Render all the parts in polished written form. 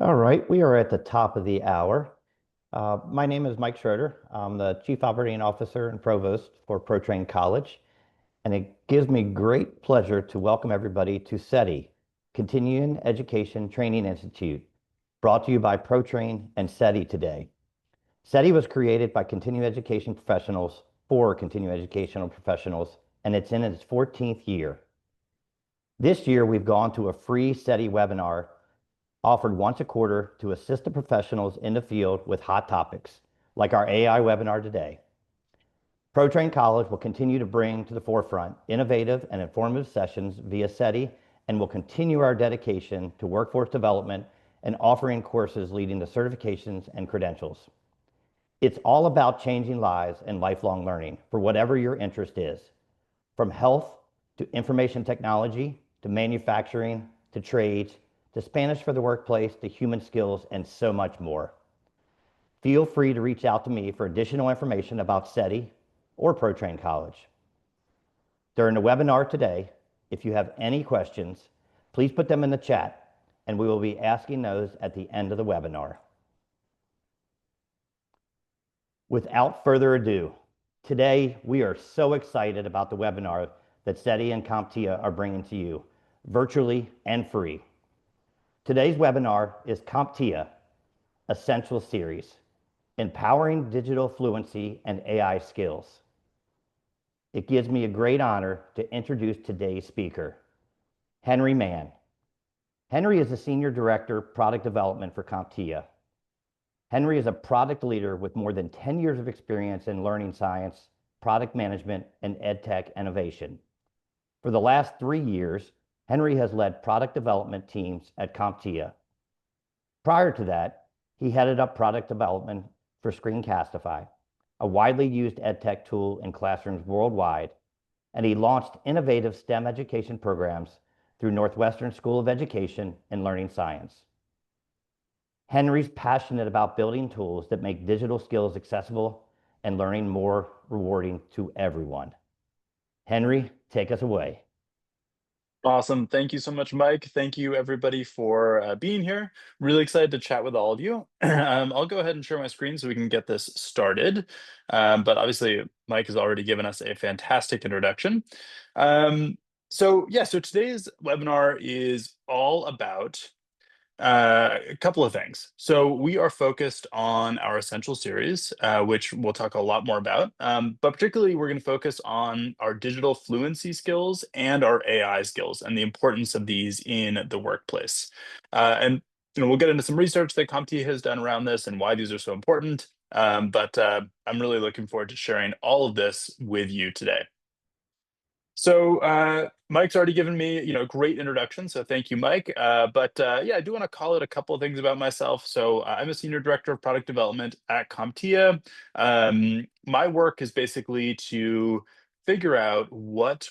All right, we are at the top of the hour. My name is Mike Schroeder. I'm the Chief Operating Officer and Provost for ProTrain College, and it gives me great pleasure to welcome everybody to CETI, Continuing Education Training Institute, brought to you by ProTrain and CETI today. CETI was created by continuing education professionals for continuing educational professionals, and it's in its 14th year. This year, we've gone to a free CETI webinar offered once a quarter to assist the professionals in the field with hot topics, like our AI webinar today. ProTrain College will continue to bring to the forefront innovative and informative sessions via CETI and will continue our dedication to workforce development and offering courses leading to certifications and credentials. It's all about changing lives and lifelong learning for whatever your interest is, from health to information technology to manufacturing to trades to Spanish for the workplace, to human skills, and so much more. Feel free to reach out to me for additional information about CETI or ProTrain College. During the webinar today, if you have any questions, please put them in the chat, and we will be asking those at the end of the webinar. Without further ado, today we are so excited about the webinar that CETI and CompTIA are bringing to you, virtually and free. Today's webinar is CompTIA Essentials Series, Empowering Digital Fluency and AI Skills. It gives me a great honor to introduce today's speaker, Henry Mann. Henry is the Senior Director, Product Development for CompTIA. Henry is a product leader with more than 10 years of experience in learning science, product management, and EdTech innovation. For the last 3 years, Henry has led product development teams at CompTIA. Prior to that, he headed up product development for Screencastify, a widely used EdTech tool in classrooms worldwide, and he launched innovative STEM education programs through Northwestern School of Education and Learning Science. Henry's passionate about building tools that make digital skills accessible and learning more rewarding to everyone. Henry, take us away. Awesome. Thank you so much, Mike. Thank you, everybody, for being here. Really excited to chat with all of you. I'll go ahead and share my screen so we can get this started. But obviously, Mike has already given us a fantastic introduction. So today's webinar is all about a couple of things. So we are focused on our Essential Series, which we'll talk a lot more about. But particularly, we're going to focus on our digital fluency skills and our AI skills and the importance of these in the workplace. And we'll get into some research that CompTIA has done around this and why these are so important. But I'm really looking forward to sharing all of this with you today. So Mike's already given me, a great introduction. So thank you, Mike. But I do want to call it a couple of things about myself. So I'm a senior director of product development at CompTIA. My work is basically to figure out what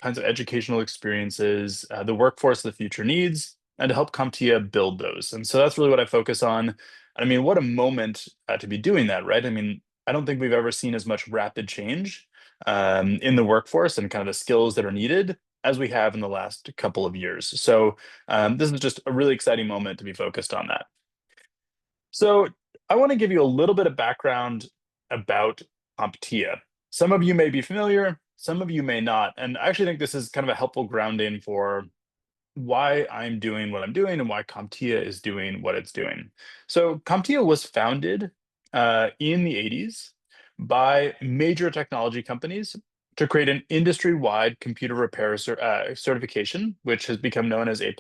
kinds of educational experiences the workforce of the future needs, and to help CompTIA build those. And so that's really what I focus on. I mean, what a moment to be doing that, right? I mean, I don't think we've ever seen as much rapid change in the workforce and kind of the skills that are needed as we have in the last couple of years. So this is just a really exciting moment to be focused on that. So I want to give you a little bit of background about CompTIA. Some of you may be familiar, some of you may not. And I actually think this is kind of a helpful grounding for why I'm doing what I'm doing and why CompTIA is doing what it's doing. So CompTIA was founded in the 80s by major technology companies to create an industry-wide computer repair certification, which has become known as A+.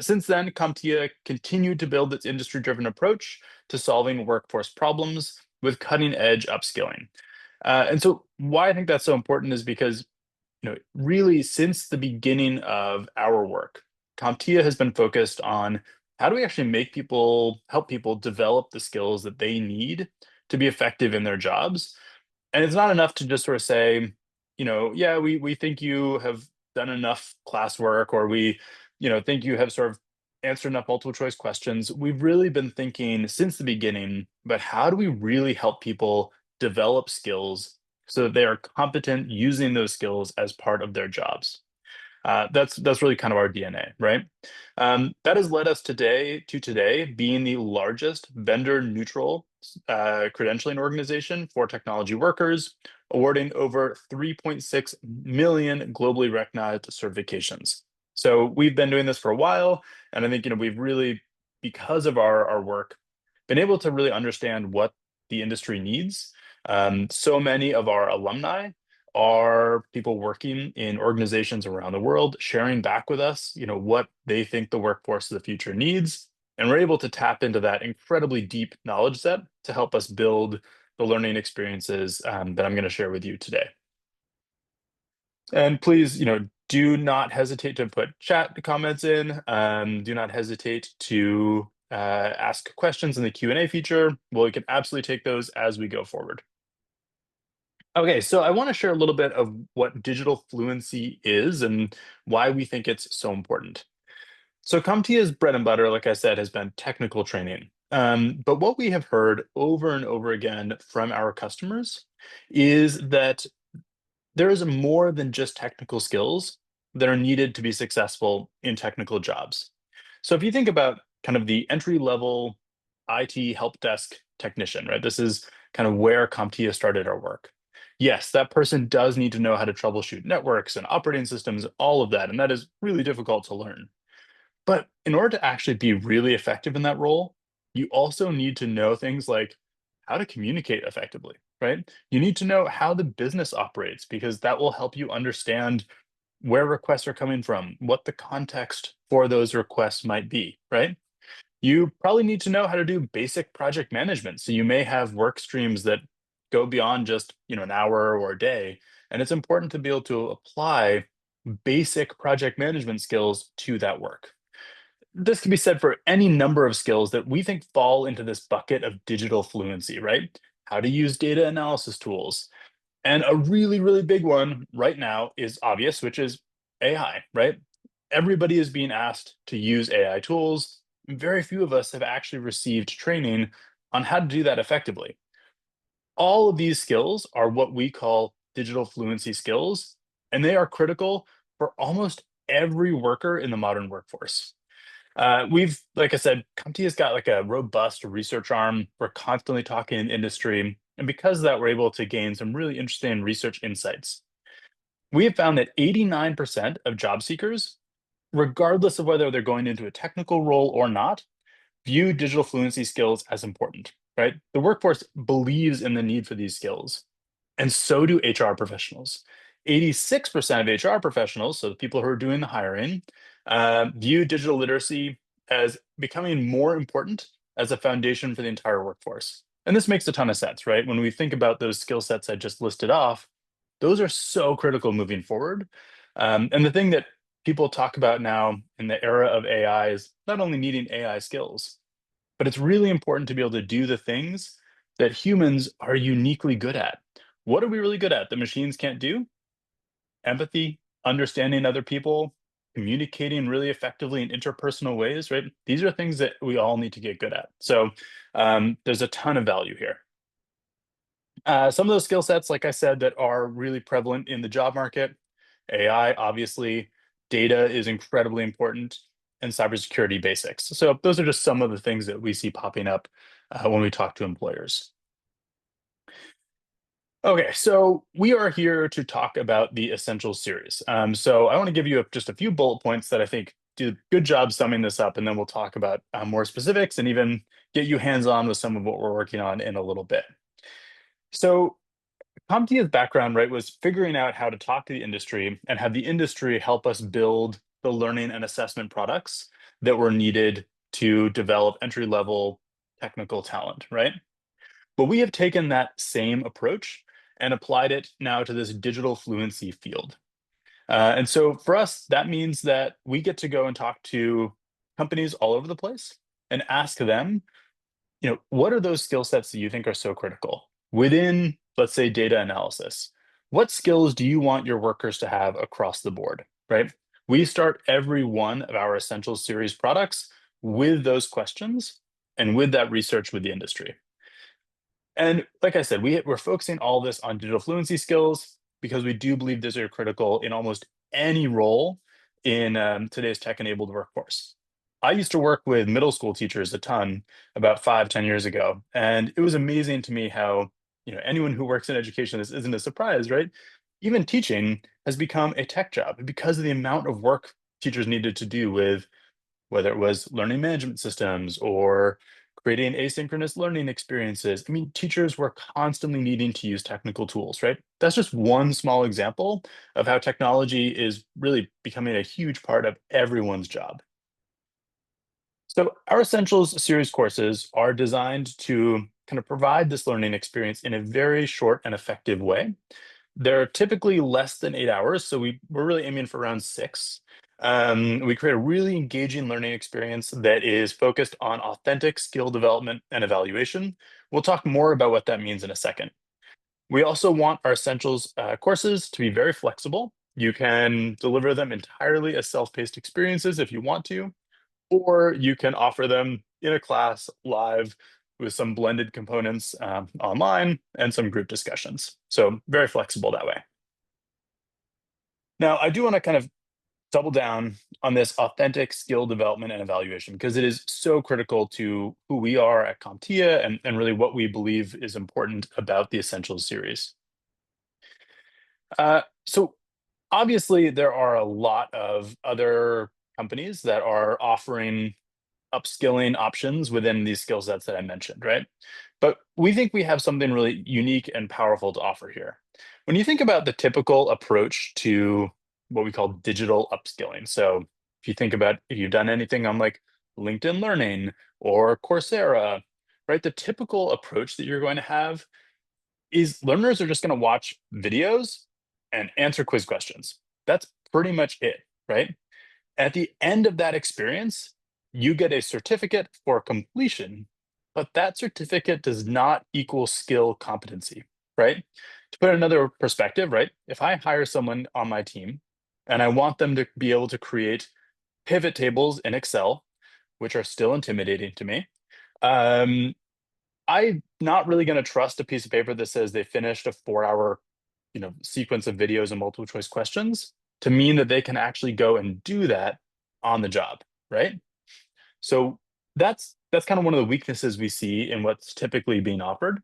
Since then, CompTIA continued to build its industry-driven approach to solving workforce problems with cutting-edge upskilling. And so why I think that's so important is because really since the beginning of our work, CompTIA has been focused on how do we actually help people develop the skills that they need to be effective in their jobs. And it's not enough to just sort of say, we think you have done enough classwork, or we, think you have sort of answered enough multiple choice questions. We've really been thinking since the beginning about how do we really help people develop skills so that they are competent using those skills as part of their jobs. That's really kind of our DNA, right? That has led us today being the largest vendor neutral credentialing organization for technology workers, awarding over 3.6 million globally recognized certifications. So we've been doing this for a while, and I think we've really, because of our work, been able to really understand what the industry needs. So many of our alumni are people working in organizations around the world, sharing back with us, what they think the workforce of the future needs. And we're able to tap into that incredibly deep knowledge set to help us build the learning experiences that I'm going to share with you today. And please, do not hesitate to put chat comments in. Do not hesitate to ask questions in the Q&A feature. Well, we can absolutely take those as we go forward. Okay, so I want to share a little bit of what digital fluency is and why we think it's so important. So CompTIA's bread and butter, like I said, has been technical training. But what we have heard over and over again from our customers is that there is more than just technical skills that are needed to be successful in technical jobs. So if you think about kind of the entry level IT help desk technician, right? This is kind of where CompTIA started our work. Yes, that person does need to know how to troubleshoot networks and operating systems, all of that, and that is really difficult to learn. But in order to actually be really effective in that role, you also need to know things like how to communicate effectively, right? You need to know how the business operates because that will help you understand where requests are coming from, what the context for those requests might be, right? You probably need to know how to do basic project management. So you may have work streams that go beyond just, an hour or a day, and it's important to be able to apply basic project management skills to that work. This can be said for any number of skills that we think fall into this bucket of digital fluency, right? How to use data analysis tools. And a really, really big one right now is obvious, which is AI, right? Everybody is being asked to use AI tools. Very few of us have actually received training on how to do that effectively. All of these skills are what we call digital fluency skills, and they are critical for almost every worker in the modern workforce. Like I said, CompTIA's got like a robust research arm. We're constantly talking in industry. And because of that, we're able to gain some really interesting research insights. We have found that 89% of job seekers, regardless of whether they're going into a technical role or not, view digital fluency skills as important, right? The workforce believes in the need for these skills, and so do HR professionals. 86% of HR professionals, so the people who are doing the hiring, view digital literacy as becoming more important as a foundation for the entire workforce. And this makes a ton of sense, right? When we think about those skill sets I just listed off, those are so critical moving forward. And the thing that people talk about now in the era of AI is not only needing AI skills, but it's really important to be able to do the things that humans are uniquely good at. What are we really good at that machines can't do? Empathy, understanding other people, communicating really effectively in interpersonal ways, right? These are things that we all need to get good at. So there's a ton of value here. Some of those skill sets, like I said, that are really prevalent in the job market, AI, obviously, data is incredibly important, and cybersecurity basics. So those are just some of the things that we see popping up when we talk to employers. Okay, so we are here to talk about the Essentials series. So I want to give you just a few bullet points that I think do a good job summing this up, and then we'll talk about more specifics and even get you hands-on with some of what we're working on in a little bit. So CompTIA's background, right, was figuring out how to talk to the industry and have the industry help us build the learning and assessment products that were needed to develop entry-level technical talent, right? But we have taken that same approach and applied it now to this digital fluency field. And so for us, that means that we get to go and talk to companies all over the place and ask them, what are those skill sets that you think are so critical within, let's say, data analysis? What skills do you want your workers to have across the board, right? We start every one of our Essentials series products with those questions and with that research with the industry. And like I said, we're focusing all this on digital fluency skills because we do believe these are critical in almost any role in today's tech-enabled workforce. I used to work with middle school teachers a ton about 5, 10 years ago, and it was amazing to me how, anyone who works in education, this isn't a surprise, right? Even teaching has become a tech job because of the amount of work teachers needed to do with whether it was learning management systems or creating asynchronous learning experiences. I mean, teachers were constantly needing to use technical tools, right? That's just one small example of how technology is really becoming a huge part of everyone's job. So our Essentials series courses are designed to kind of provide this learning experience in a very short and effective way. They're typically less than 8 hours, so we're really aiming for around 6. We create a really engaging learning experience that is focused on authentic skill development and evaluation. We'll talk more about what that means in a second. We also want our Essentials courses to be very flexible. You can deliver them entirely as self-paced experiences if you want to, or you can offer them in a class live with some blended components online and some group discussions. So very flexible that way. Now, I do want to kind of double down on this authentic skill development and evaluation because it is so critical to who we are at CompTIA and really what we believe is important about the Essentials series. So obviously, there are a lot of other companies that are offering upskilling options within these skill sets that I mentioned, right? But we think we have something really unique and powerful to offer here. When you think about the typical approach to what we call digital upskilling, so if you've done anything on like LinkedIn Learning or Coursera, right? The typical approach that you're going to have is learners are just going to watch videos and answer quiz questions. That's pretty much it, right? At the end of that experience, you get a certificate for completion, but that certificate does not equal skill competency, right? To put another perspective, right? If I hire someone on my team and I want them to be able to create pivot tables in Excel, which are still intimidating to me, um, I'm not really going to trust a piece of paper that says they finished a 4 hour, sequence of videos and multiple choice questions to mean that they can actually go and do that on the job, right? So that's kind of one of the weaknesses we see in what's typically being offered.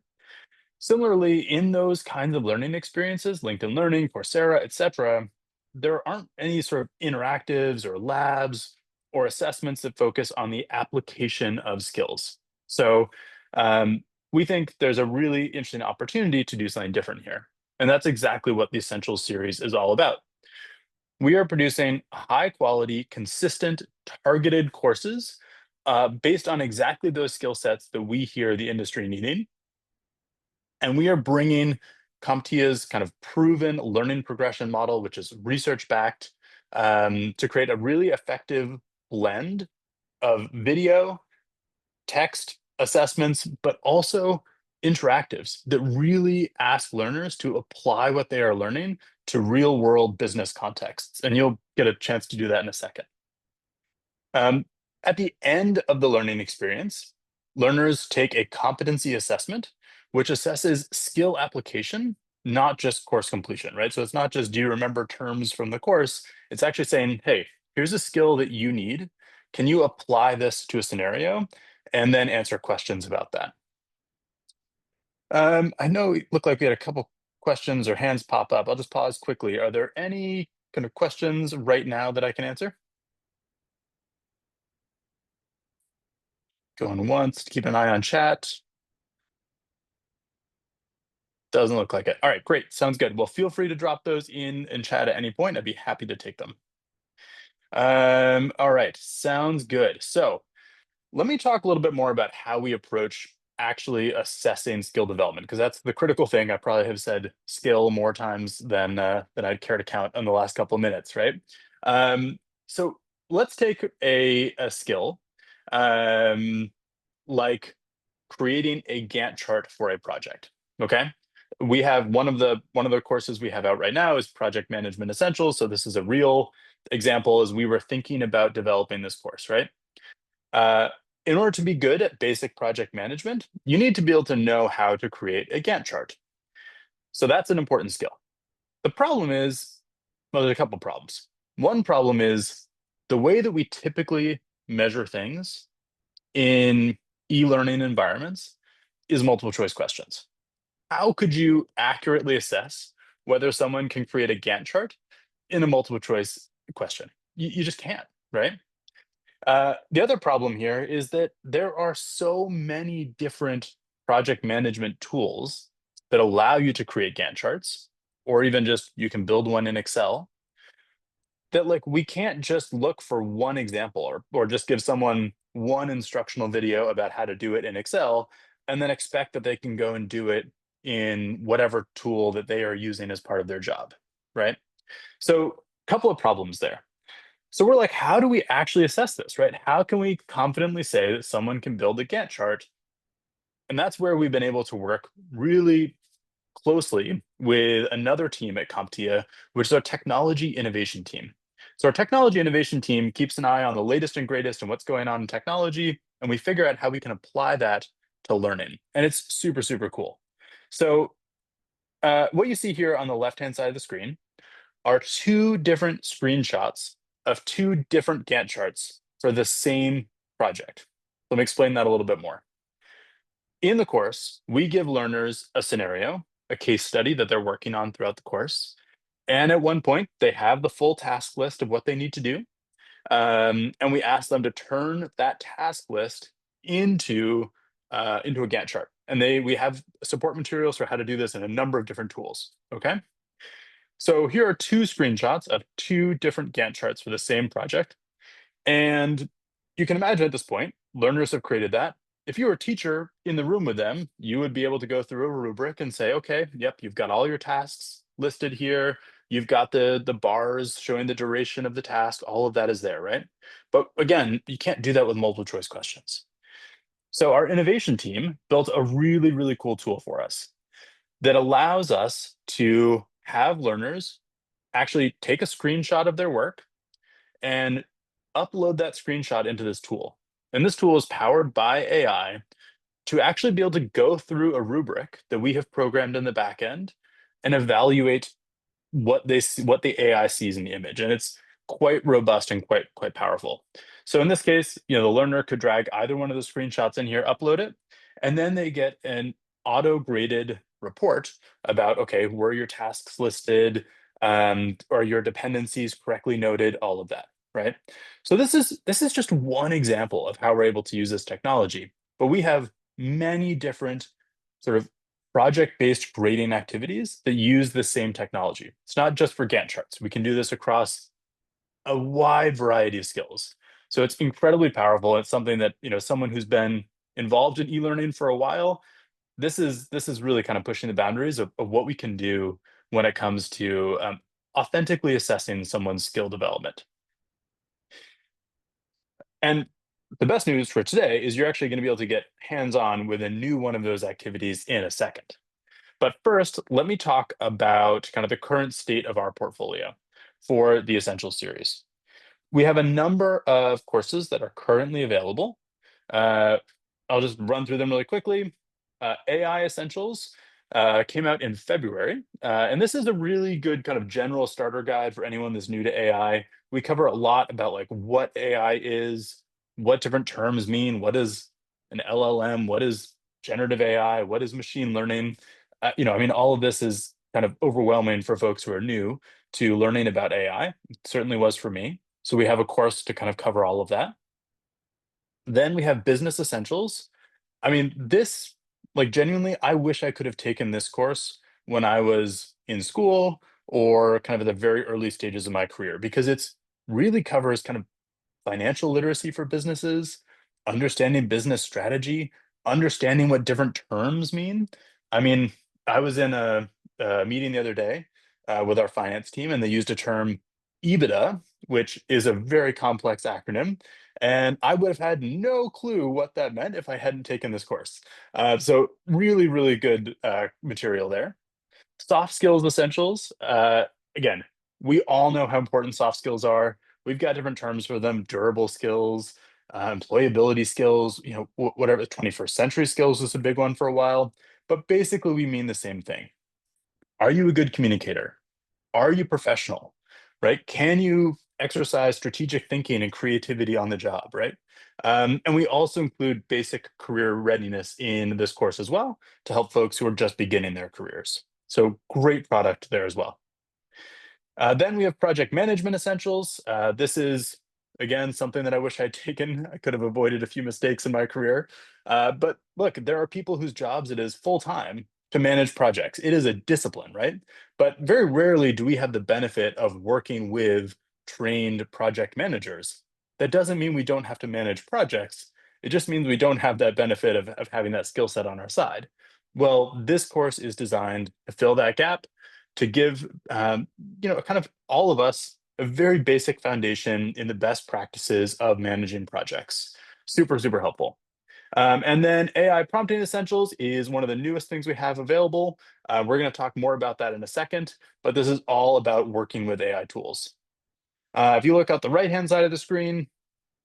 Similarly, in those kinds of learning experiences, LinkedIn Learning, Coursera, etc., there aren't any sort of interactives or labs or assessments that focus on the application of skills. So we think there's a really interesting opportunity to do something different here. And that's exactly what the Essentials series is all about. We are producing high quality, consistent, targeted courses based on exactly those skill sets that we hear the industry needing. And we are bringing CompTIA's kind of proven learning progression model, which is research backed, to create a really effective blend of video, text assessments, but also interactives that really ask learners to apply what they are learning to real world business contexts. And you'll get a chance to do that in a second. Um, at the end of the learning experience, learners take a competency assessment, which assesses skill application, not just course completion, right? So it's not just, do you remember terms from the course? It's actually saying, hey, here's a skill that you need. Can you apply this to a scenario? And then answer questions about that. I know it looked like we had a couple questions or hands pop up. I'll just pause quickly. Are there any kind of questions right now that I can answer? Going once, keep an eye on chat. Doesn't look like it. All right, great. Sounds good. Well, feel free to drop those in chat at any point. I'd be happy to take them. All right, sounds good. So let me talk a little bit more about how we approach actually assessing skill development, because that's the critical thing. I probably have said skill more times than I'd care to count in the last couple of minutes, right? So let's take a skill like creating a Gantt chart for a project. Okay. We have one of the courses we have out right now is Project Management Essentials. So this is a real example as we were thinking about developing this course, right? Uh, in order to be good at basic project management, you need to be able to know how to create a Gantt chart. So that's an important skill. The problem is, well, there's a couple problems. One problem is the way that we typically measure things in e-learning environments is multiple choice questions. How could you accurately assess whether someone can create a Gantt chart in a multiple choice question? You just can't, right? The other problem here is that there are so many different project management tools that allow you to create Gantt charts, or even just you can build one in Excel, that like we can't just look for one example or just give someone one instructional video about how to do it in Excel and then expect that they can go and do it in whatever tool that they are using as part of their job, right? So, a couple of problems there. So we're like, how do we actually assess this, right? How can we confidently say that someone can build a Gantt chart? And that's where we've been able to work really closely with another team at CompTIA, which is our technology innovation team. So our technology innovation team keeps an eye on the latest and greatest and what's going on in technology, and we figure out how we can apply that to learning. And it's super, super cool. So what you see here on the left-hand side of the screen are two different screenshots of two different Gantt charts for the same project. Let me explain that a little bit more. In the course, we give learners a scenario, a case study that they're working on throughout the course. And at one point, they have the full task list of what they need to do. And we ask them to turn that task list into a Gantt chart. And we have support materials for how to do this in a number of different tools. Okay. So here are two screenshots of two different Gantt charts for the same project. And you can imagine at this point, learners have created that. If you were a teacher in the room with them, you would be able to go through a rubric and say, okay, yep, you've got all your tasks listed here. You've got the bars showing the duration of the task. All of that is there, right? But again, you can't do that with multiple choice questions. So our innovation team built a really, really cool tool for us that allows us to have learners actually take a screenshot of their work and upload that screenshot into this tool. And this tool is powered by AI to actually be able to go through a rubric that we have programmed in the back end and evaluate what the AI sees in the image. And it's quite robust and quite powerful. So in this case, the learner could drag either one of the screenshots in here, upload it, and then they get an auto-graded report about, okay, were your tasks listed, or your dependencies correctly noted, all of that, right? So this is just one example of how we're able to use this technology, but we have many different sort of project-based grading activities that use the same technology. It's not just for Gantt charts. We can do this across a wide variety of skills. So it's incredibly powerful. It's something that, someone who's been involved in e-learning for a while, this is really kind of pushing the boundaries of what we can do when it comes to authentically assessing someone's skill development. And the best news for today is you're actually going to be able to get hands-on with a new one of those activities in a second. But first, let me talk about kind of the current state of our portfolio for the Essentials series. We have a number of courses that are currently available. Uh, I'll just run through them really quickly. AI Essentials came out in February, and this is a really good kind of general starter guide for anyone that's new to AI. We cover a lot about like what AI is, what different terms mean, what is an LLM, what is generative AI, what is machine learning. I mean, all of this is kind of overwhelming for folks who are new to learning about AI. It certainly was for me. So we have a course to kind of cover all of that. Then we have Business Essentials. I mean, this, like, genuinely, I wish I could have taken this course when I was in school or kind of at the very early stages of my career because it's really covers kind of financial literacy for businesses, understanding business strategy, understanding what different terms mean. I mean, I was in a meeting the other day with our finance team, and they used a term EBITDA, which is a very complex acronym. And I would have had no clue what that meant if I hadn't taken this course. So, really, really good material there. Soft skills essentials. Again, we all know how important soft skills are. We've got different terms for them: durable skills, employability skills, whatever. 21st century skills was a big one for a while. But basically, we mean the same thing. Are you a good communicator? Are you professional? Right? Can you exercise strategic thinking and creativity on the job, right? And we also include basic career readiness in this course as well to help folks who are just beginning their careers. So great product there as well. Then we have project management essentials. This is, again, something that I wish I'd taken. I could have avoided a few mistakes in my career. But look, there are people whose jobs it is full time to manage projects. It is a discipline, right? But very rarely do we have the benefit of working with trained project managers. That doesn't mean we don't have to manage projects. It just means we don't have that benefit of having that skill set on our side. Well, this course is designed to fill that gap, to give kind of all of us a very basic foundation in the best practices of managing projects. Super, super helpful. And then AI prompting essentials is one of the newest things we have available. We're going to talk more about that in a second, but this is all about working with AI tools. If you look at the right-hand side of the screen,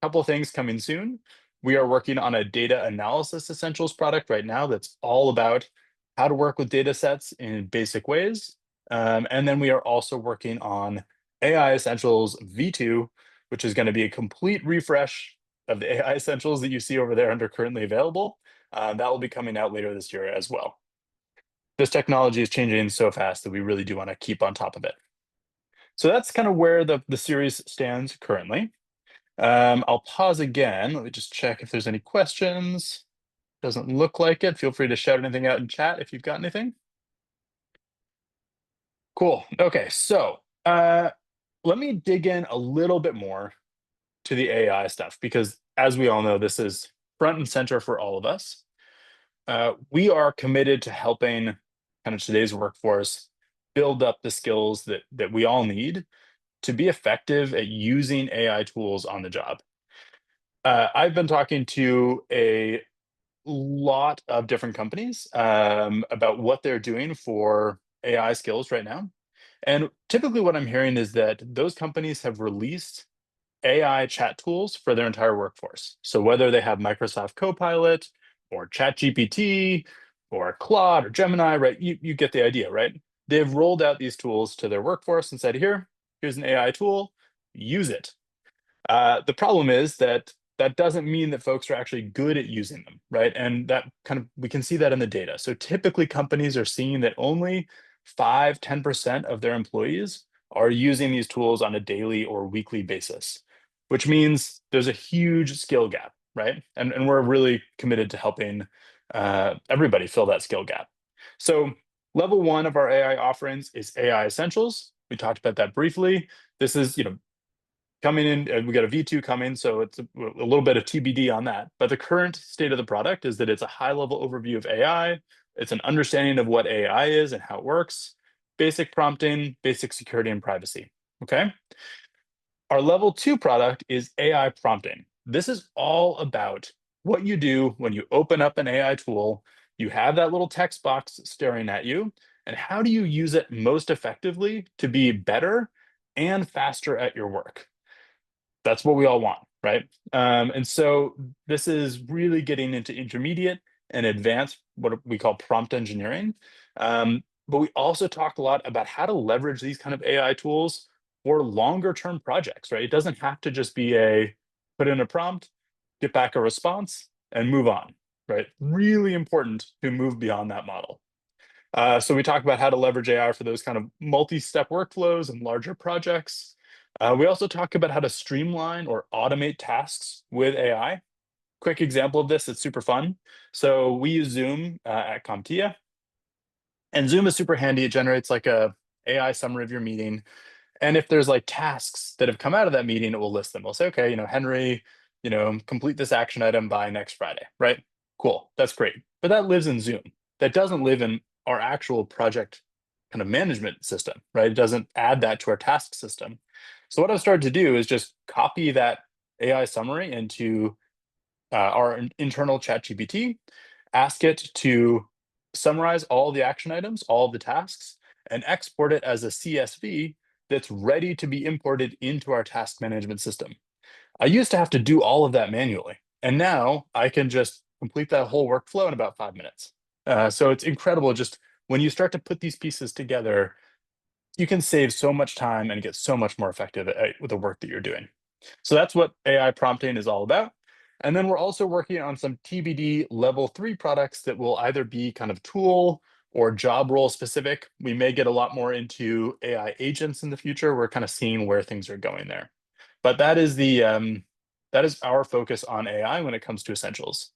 couple of things coming soon. We are working on a data analysis essentials product right now that's all about how to work with data sets in basic ways. And then we are also working on AI Essentials V2, which is going to be a complete refresh of the AI Essentials that you see over there under currently available. That will be coming out later this year as well. This technology is changing so fast that we really do want to keep on top of it. So that's kind of where the series stands currently. I'll pause again. Let me just check if there's any questions. Doesn't look like it. Feel free to shout anything out in chat if you've got anything. Cool. Okay, so let me dig in a little bit more to the AI stuff, because as we all know, this is front and center for all of us. We are committed to helping kind of today's workforce build up the skills that we all need to be effective at using AI tools on the job. I've been talking to a lot of different companies about what they're doing for AI skills right now. And typically, what I'm hearing is that those companies have released AI chat tools for their entire workforce. So whether they have Microsoft Copilot or ChatGPT or Claude or Gemini, right? You get the idea, right? They've rolled out these tools to their workforce and said, here's an AI tool, use it. The problem is that that doesn't mean that folks are actually good at using them, right? And that kind of, we can see that in the data. So typically companies are seeing that only 5–10% of their employees are using these tools on a daily or weekly basis, which means there's a huge skill gap, right? And we're really committed to helping everybody fill that skill gap. So level one of our AI offerings is AI Essentials. We talked about that briefly. This is, coming in, and we got a V2 coming, so it's a little bit of TBD on that. But the current state of the product is that it's a high-level overview of AI. It's an understanding of what AI is and how it works, basic prompting, basic security and privacy, okay? Our level 2 product is AI prompting. This is all about what you do when you open up an AI tool, you have that little text box staring at you, and how do you use it most effectively to be better and faster at your work? That's what we all want, right? And so this is really getting into intermediate and advanced, what we call prompt engineering. But we also talk a lot about how to leverage these kind of AI tools for longer term projects, right? It doesn't have to just be a put in a prompt, get back a response, and move on, right? Really important to move beyond that model. So we talk about how to leverage AI for those kind of multi-step workflows and larger projects. We also talk about how to streamline or automate tasks with AI. Quick example of this, it's super fun. So we use Zoom at CompTIA, and Zoom is super handy. It generates like a AI summary of your meeting. And if there's like tasks that have come out of that meeting, it will list them. We'll say, okay, Henry, complete this action item by next Friday, right? Cool, that's great. But that lives in Zoom. That doesn't live in our actual project kind of management system, right? It doesn't add that to our task system. So what I've started to do is just copy that AI summary into our internal ChatGPT, ask it to summarize all the action items, all of the tasks, and export it as a CSV that's ready to be imported into our task management system. I used to have to do all of that manually, and now I can just complete that whole workflow in about 5 minutes. So it's incredible just when you start to put these pieces together, you can save so much time and get so much more effective with the work that you're doing. So that's what AI prompting is all about. And then we're also working on some TBD level 3 products that will either be kind of tool or job role specific. We may get a lot more into AI agents in the future. We're kind of seeing where things are going there. But that is our focus on AI when it comes to essentials.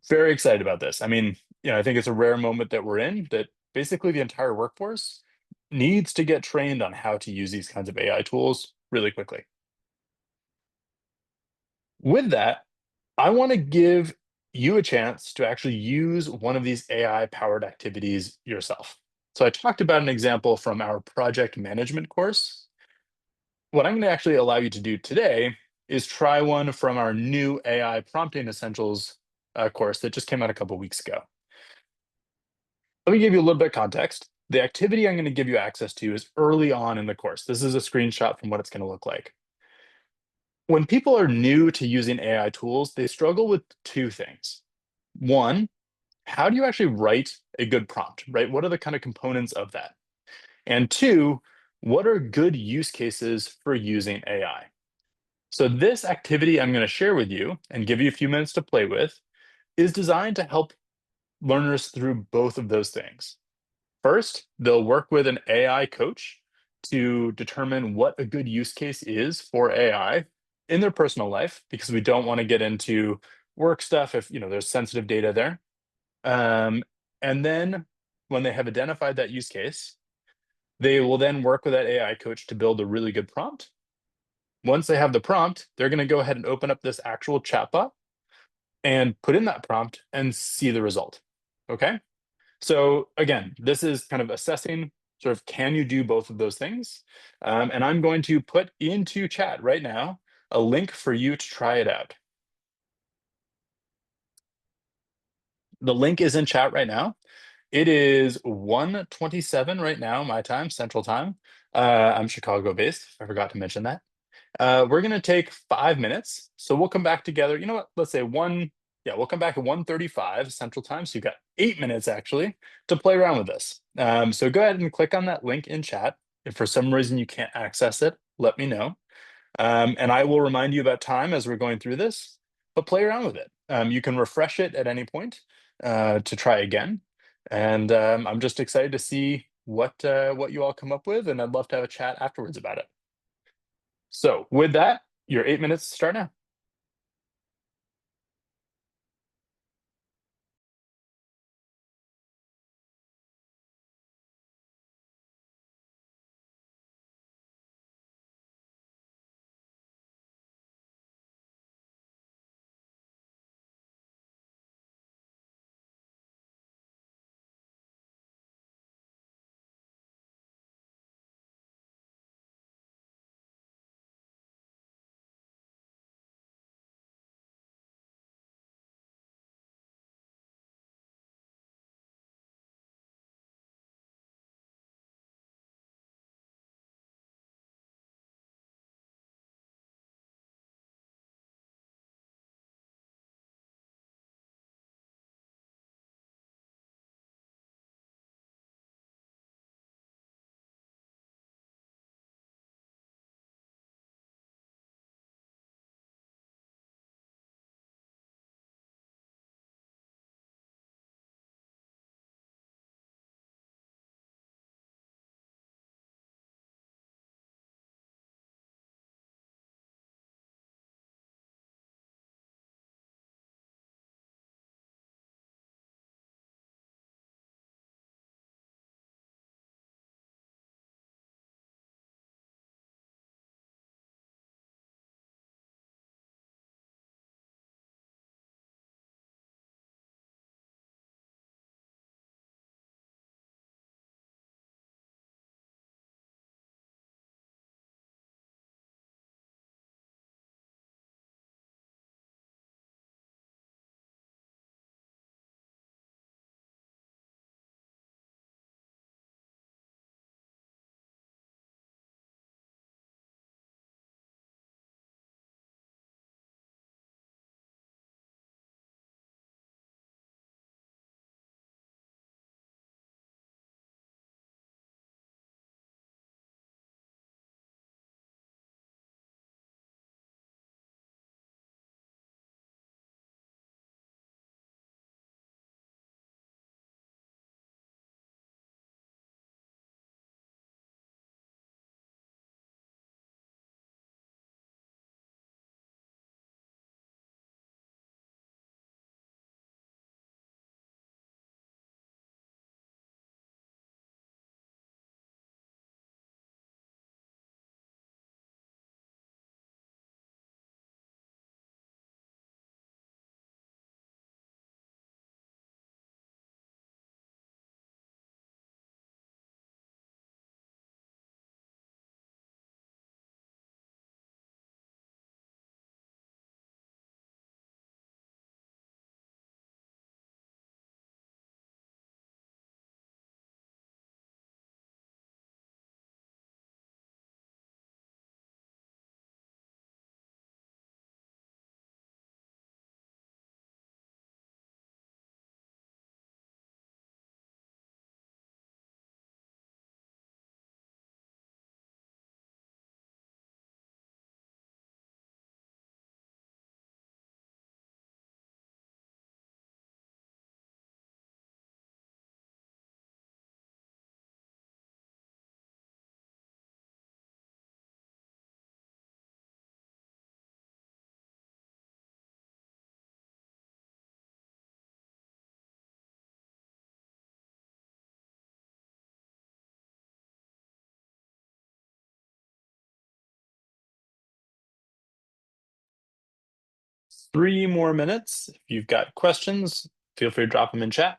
Very excited about this. I mean, I think it's a rare moment that we're in that basically the entire workforce needs to get trained on how to use these kinds of AI tools really quickly. With that, I want to give you a chance to actually use one of these AI powered activities yourself. So I talked about an example from our project management course. What I'm going to actually allow you to do today is try one from our new AI prompting essentials course that just came out a couple weeks ago. Let me give you a little bit of context. The activity I'm going to give you access to is early on in the course. This is a screenshot from what it's going to look like. When people are new to using AI tools, they struggle with two things. One, how do you actually write a good prompt, right? What are the kind of components of that? And two, what are good use cases for using AI? So this activity I'm going to share with you and give you a few minutes to play with is designed to help learners through both of those things. First, they'll work with an AI coach to determine what a good use case is for AI in their personal life, because we don't want to get into work stuff if there's sensitive data there. Um, and then when they have identified that use case, they will then work with that AI coach to build a really good prompt. Once they have the prompt, they're going to go ahead and open up this actual chatbot and put in that prompt and see the result. Okay. So again, this is kind of assessing sort of can you do both of those things? And I'm going to put into chat right now a link for you to try it out. The link is in chat right now. It is 1:27 right now, my time, Central Time. I'm Chicago based, I forgot to mention that. We're gonna take 5 minutes. So we'll come back together. You know what? Let's say we'll come back at 1:35 Central Time. So you've got 8 minutes actually to play around with this. So go ahead and click on that link in chat. If for some reason you can't access it, let me know. And I will remind you about time as we're going through this, but play around with it. You can refresh it at any point to try again. And I'm just excited to see what you all come up with, and I'd love to have a chat afterwards about it. So with that, your 8 minutes start now. 3 more minutes. If you've got questions, feel free to drop them in chat.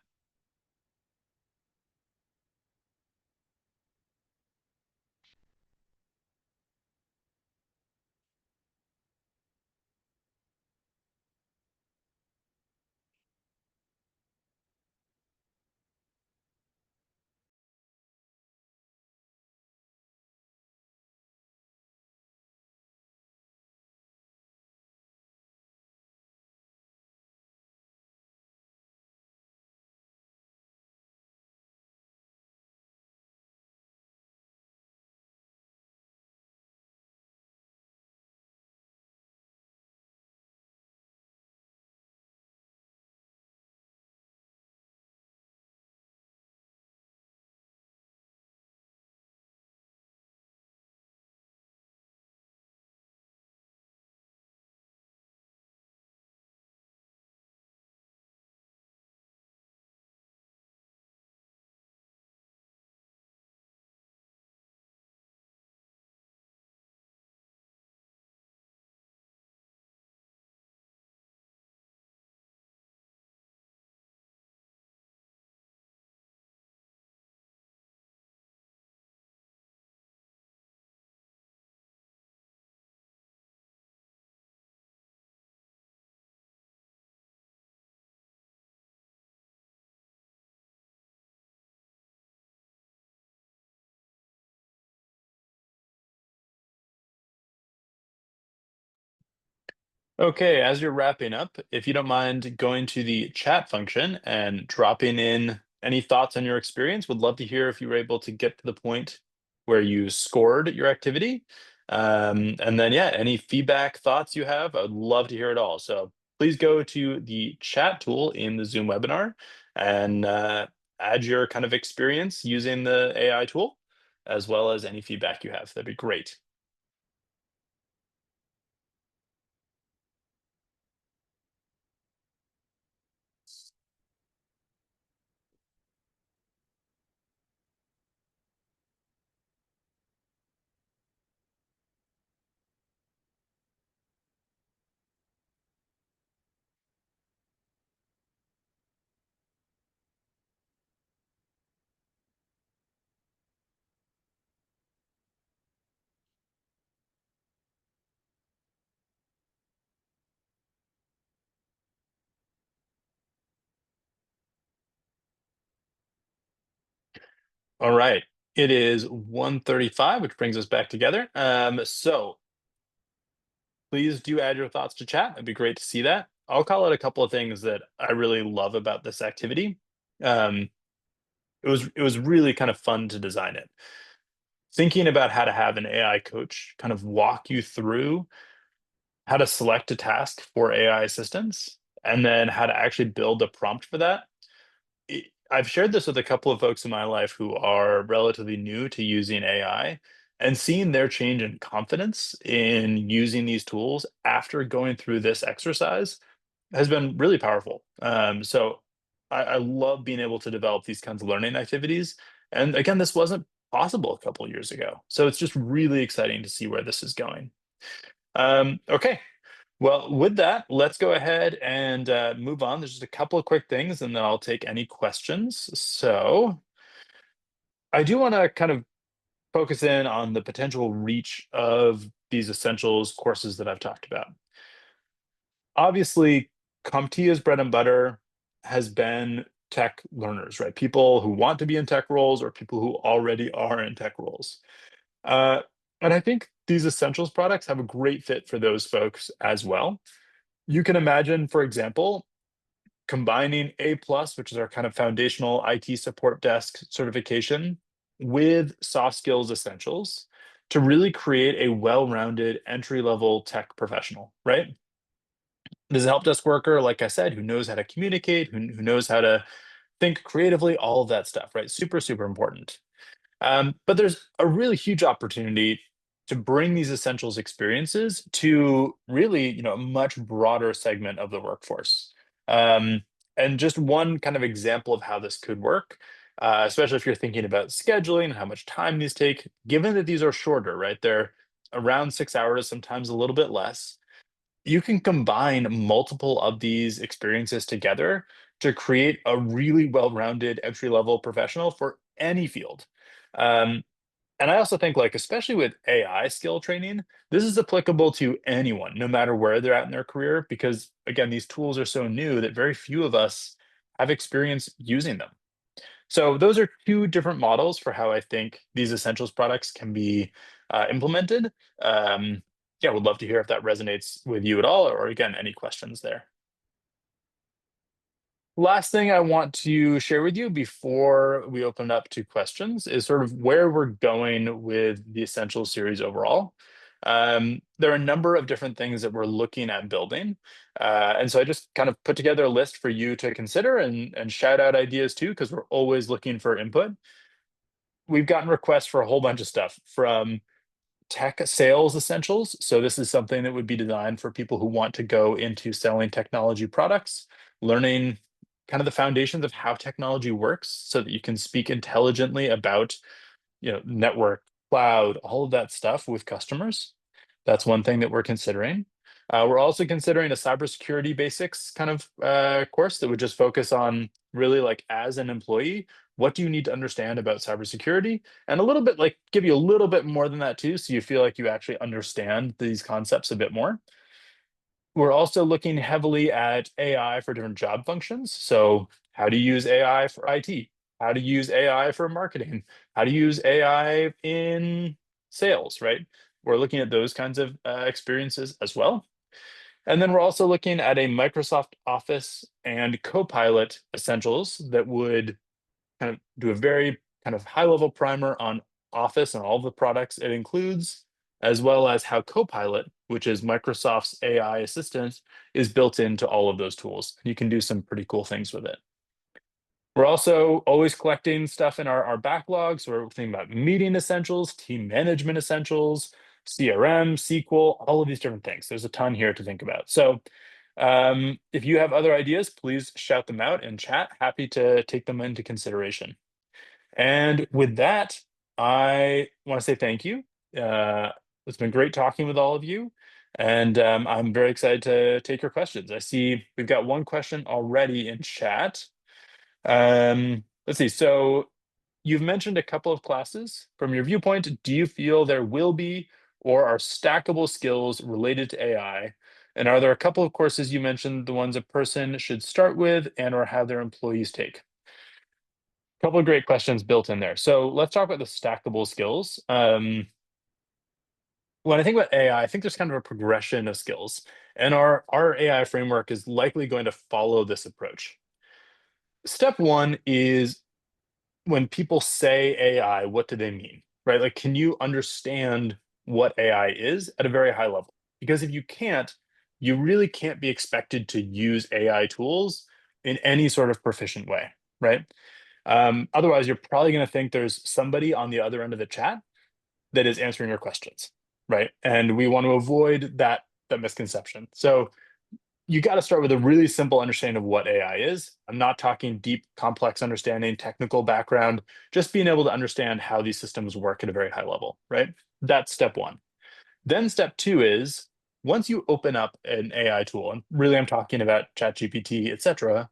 Okay, as you're wrapping up, if you don't mind going to the chat function and dropping in any thoughts on your experience, would love to hear if you were able to get to the point where you scored your activity. And then, yeah, any feedback, thoughts you have, I would love to hear it all. So please go to the chat tool in the Zoom webinar and add your kind of experience using the AI tool, as well as any feedback you have. That'd be great. All right. It is 1:35, which brings us back together. So please do add your thoughts to chat. It'd be great to see that. I'll call out a couple of things that I really love about this activity. Um, it was really kind of fun to design it. Thinking about how to have an AI coach kind of walk you through how to select a task for AI assistance, and then how to actually build a prompt for that. I've shared this with a couple of folks in my life who are relatively new to using AI, and seeing their change in confidence in using these tools after going through this exercise has been really powerful. So I love being able to develop these kinds of learning activities. And again, this wasn't possible a couple years ago. So it's just really exciting to see where this is going. Okay, well, with that, let's go ahead and move on. There's just a couple of quick things, and then I'll take any questions. So I do want to kind of focus in on the potential reach of these essentials courses that I've talked about. Obviously, CompTIA's bread and butter has been tech learners, right? People who want to be in tech roles or people who already are in tech roles. Uh, and I think these essentials products have a great fit for those folks as well. You can imagine, for example, combining A plus, which is our kind of foundational IT support desk certification, with soft skills essentials to really create a well-rounded entry-level tech professional, right? There's a help desk worker, like I said, who knows how to communicate, who knows how to think creatively, all of that stuff, right? Super, super important. But there's a really huge opportunity to bring these essentials experiences to really, a much broader segment of the workforce. Um, and just one kind of example of how this could work, especially if you're thinking about scheduling and how much time these take, given that these are shorter, right? They're around 6 hours, sometimes a little bit less. you can combine multiple of these experiences together to create a really well-rounded entry-level professional for any field. Um, and I also think, like, especially with AI skill training, this is applicable to anyone, no matter where they're at in their career, because again, these tools are so new that very few of us have experience using them. So those are two different models for how I think these essentials products can be implemented. Yeah, would love to hear if that resonates with you at all, or again, any questions there. Last thing I want to share with you before we open up to questions is sort of where we're going with the Essentials series overall. There are a number of different things that we're looking at building. And so I just kind of put together a list for you to consider and shout out ideas too, because we're always looking for input. We've gotten requests for a whole bunch of stuff from tech sales essentials. So this is something that would be designed for people who want to go into selling technology products, learning kind of the foundations of how technology works so that you can speak intelligently about, network, cloud, all of that stuff with customers. That's one thing that we're considering. We're also considering a cybersecurity basics kind of course that would just focus on really, like, as an employee, what do you need to understand about cybersecurity? And a little bit, like, give you a little bit more than that too, so you feel like you actually understand these concepts a bit more. We're also looking heavily at AI for different job functions. So how to use AI for IT, how to use AI for marketing, how to use AI in sales, right? We're looking at those kinds of experiences as well. And then we're also looking at a Microsoft Office and Copilot essentials that would kind of do a very kind of high level primer on Office and all the products it includes, as well as how Copilot, which is Microsoft's AI assistant, is built into all of those tools. You can do some pretty cool things with it. We're also always collecting stuff in our backlog. So we're thinking about meeting essentials, team management essentials, CRM, SQL, all of these different things. There's a ton here to think about. So if you have other ideas, please shout them out in chat. Happy to take them into consideration. And with that, I want to say thank you. Uh, it's been great talking with all of you. And I'm very excited to take your questions. I see we've got one question already in chat. Let's see. So you've mentioned a couple of classes. From your viewpoint, do you feel there will be or are stackable skills related to AI? And are there a couple of courses you mentioned, the ones a person should start with and or have their employees take? Couple of great questions built in there. So let's talk about the stackable skills. When I think about AI, I think there's kind of a progression of skills, and our AI framework is likely going to follow this approach. Step one is when people say AI, what do they mean? Right? Like, can you understand what AI is at a very high level? Because if you can't, you really can't be expected to use AI tools in any sort of proficient way, right? Otherwise, you're probably going to think there's somebody on the other end of the chat that is answering your questions, right? And we want to avoid that misconception. So you got to start with a really simple understanding of what AI is. I'm not talking deep, complex understanding, technical background, just being able to understand how these systems work at a very high level, right? That's step one. Then step two is once you open up an AI tool, and really I'm talking about ChatGPT, et cetera,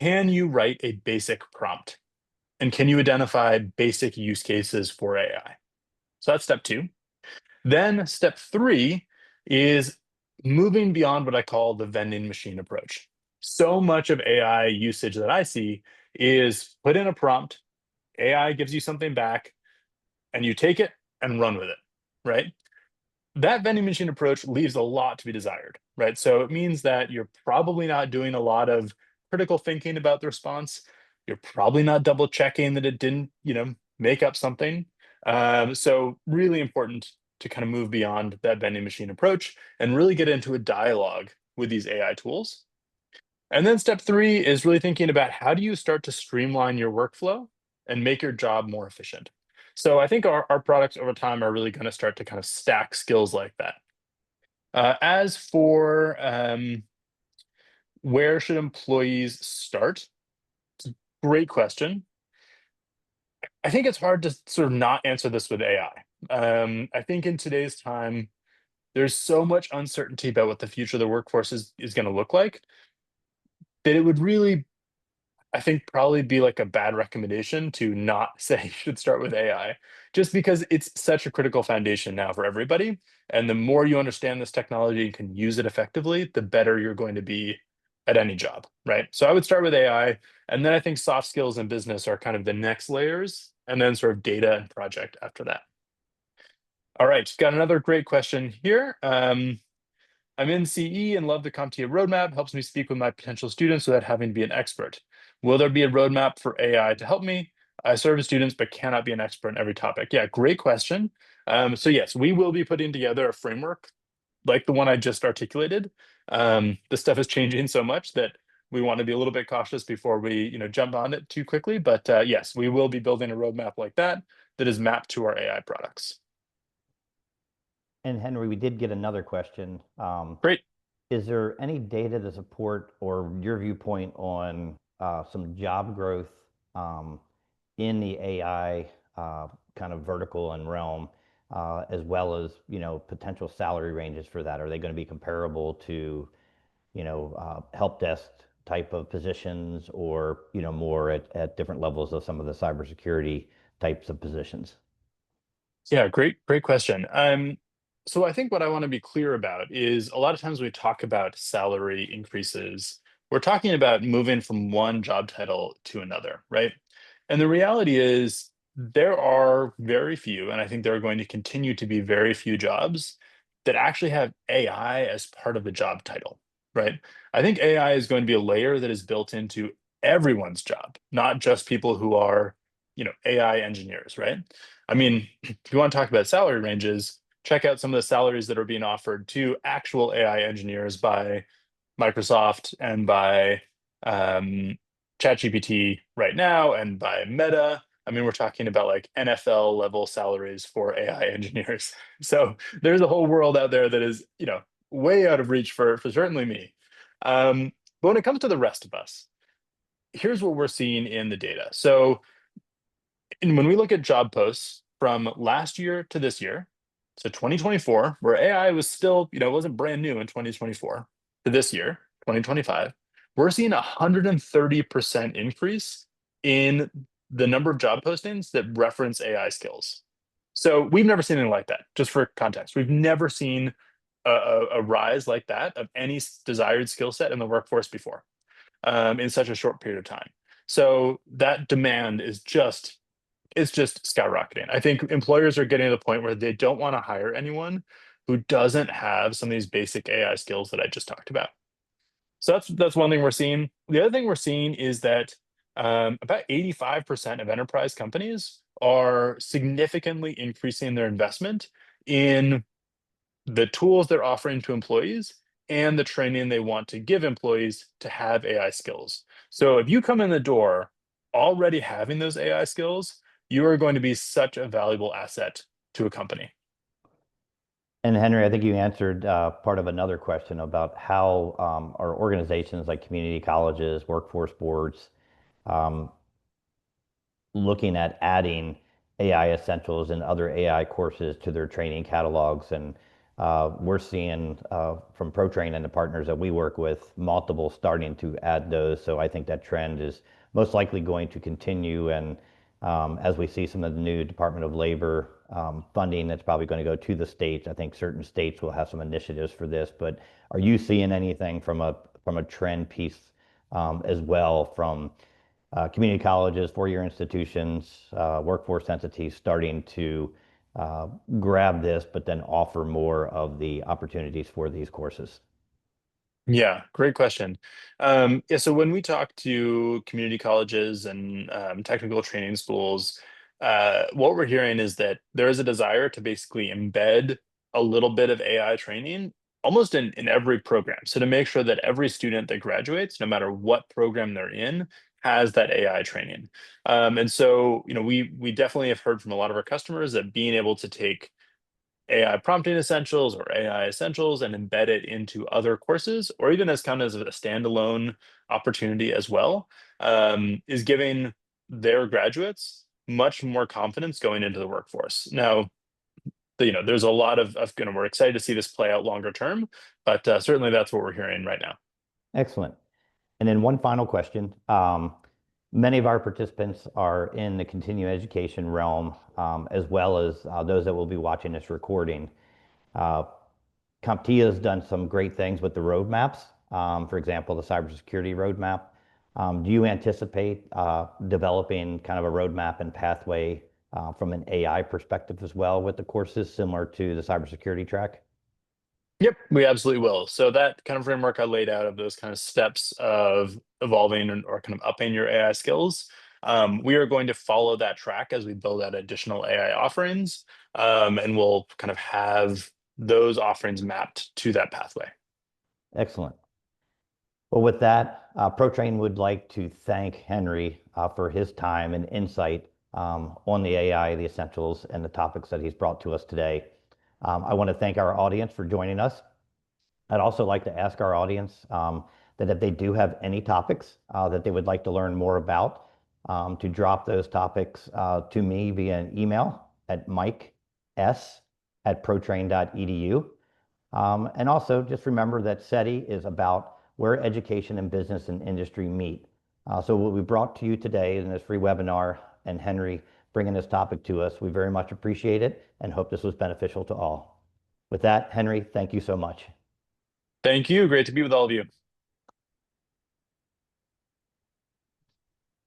can you write a basic prompt? And can you identify basic use cases for AI? So that's step two. Then step three is moving beyond what I call the vending machine approach. So much of AI usage that I see is put in a prompt, AI gives you something back, and you take it and run with it, right? That vending machine approach leaves a lot to be desired, right? So it means that you're probably not doing a lot of critical thinking about the response. You're probably not double checking that it didn't, make up something. So really important to kind of move beyond that vending machine approach and really get into a dialogue with these AI tools. And then step three is really thinking about how do you start to streamline your workflow and make your job more efficient. So I think our products over time are really going to start to kind of stack skills like that. As for where should employees start? It's a great question. I think it's hard to sort of not answer this with AI. I think in today's time, there's so much uncertainty about what the future of the workforce is going to look like that it would really, I think, probably be like a bad recommendation to not say you should start with AI, just because it's such a critical foundation now for everybody. And the more you understand this technology and can use it effectively, the better you're going to be at any job, right? So I would start with AI, and then I think soft skills and business are kind of the next layers, and then sort of data and project after that. All right, got another great question here. I'm in CE and love the CompTIA roadmap. Helps me speak with my potential students without having to be an expert. Will there be a roadmap for AI to help me? I serve as students, but cannot be an expert in every topic. Yeah, great question. So yes, we will be putting together a framework like the one I just articulated. The stuff is changing so much that we want to be a little bit cautious before we, jump on it too quickly. But yes, we will be building a roadmap like that that is mapped to our AI products. And Henry, we did get another question. Great. Is there any data to support or your viewpoint on some job growth um, in the AI kind of vertical and realm, as well as, potential salary ranges for that? Are they going to be comparable to, help desk type of positions or, more at different levels of some of the cybersecurity types of positions? Yeah, great question. So I think what I want to be clear about is a lot of times when we talk about salary increases, we're talking about moving from one job title to another, right? And the reality is there are very few, and I think there are going to continue to be very few jobs that actually have AI as part of the job title, right? I think AI is going to be a layer that is built into everyone's job, not just people who are, AI engineers, right? I mean, if you want to talk about salary ranges, check out some of the salaries that are being offered to actual AI engineers by Microsoft and by um, ChatGPT right now and by Meta. I mean, we're talking about like NFL level salaries for AI engineers. So there's a whole world out there that is, way out of reach for certainly me. But when it comes to the rest of us, here's what we're seeing in the data. So and when we look at job posts from last year to this year, so 2024, where AI was still, it wasn't brand new in 2024, to this year, 2025, we're seeing a 130% increase in the number of job postings that reference AI skills. So we've never seen anything like that, just for context. We've never seen a rise like that of any desired skill set in the workforce before in such a short period of time. So that demand is just it's just skyrocketing. I think employers are getting to the point where they don't want to hire anyone who doesn't have some of these basic AI skills that I just talked about. So that's one thing we're seeing. The other thing we're seeing is that about 85% of enterprise companies are significantly increasing their investment in the tools they're offering to employees and the training they want to give employees to have AI skills. So if you come in the door already having those AI skills, you are going to be such a valuable asset to a company. And Henry, I think you answered part of another question about how our organizations like community colleges, workforce boards, um, looking at adding AI Essentials and other AI courses to their training catalogs. And we're seeing from ProTrain and the partners that we work with, multiple starting to add those. So I think that trend is most likely going to continue. And as we see some of the new Department of Labor funding that's probably going to go to the states, I think certain states will have some initiatives for this. But are you seeing anything from a trend piece as well from community colleges, four-year institutions, workforce entities starting to grab this, but then offer more of the opportunities for these courses? Yeah, great question. Yeah, so when we talk to community colleges and technical training schools, what we're hearing is that there is a desire to basically embed a little bit of AI training almost in every program. So to make sure that every student that graduates, no matter what program they're in, has that AI training. And so, we definitely have heard from a lot of our customers that being able to take AI prompting essentials or AI essentials and embed it into other courses, or even as kind of as a standalone opportunity as well, is giving their graduates much more confidence going into the workforce. Now, there's a lot we're excited to see this play out longer term, but certainly that's what we're hearing right now. Excellent. And then one final question. Many of our participants are in the continuing education realm, as well as those that will be watching this recording. Uh, CompTIA has done some great things with the roadmaps. For example, the cybersecurity roadmap. Do you anticipate developing kind of a roadmap and pathway from an AI perspective as well with the courses similar to the cybersecurity track? Yep, we absolutely will. So that kind of framework I laid out of those kind of steps of evolving or kind of upping your AI skills, we are going to follow that track as we build out additional AI offerings, and we'll kind of have those offerings mapped to that pathway. Excellent. Well, with that, ProTrain would like to thank Henry for his time and insight on the AI, the essentials, and the topics that he's brought to us today. I want to thank our audience for joining us. I'd also like to ask our audience that if they do have any topics that they would like to learn more about, to drop those topics to me via an email at mikes@protrain.edu. And also just remember that CETI is about where education and business and industry meet. So what we brought to you today in this free webinar and Henry bringing this topic to us, we very much appreciate it and hope this was beneficial to all. With that, Henry, thank you so much. Thank you. Great to be with all of you.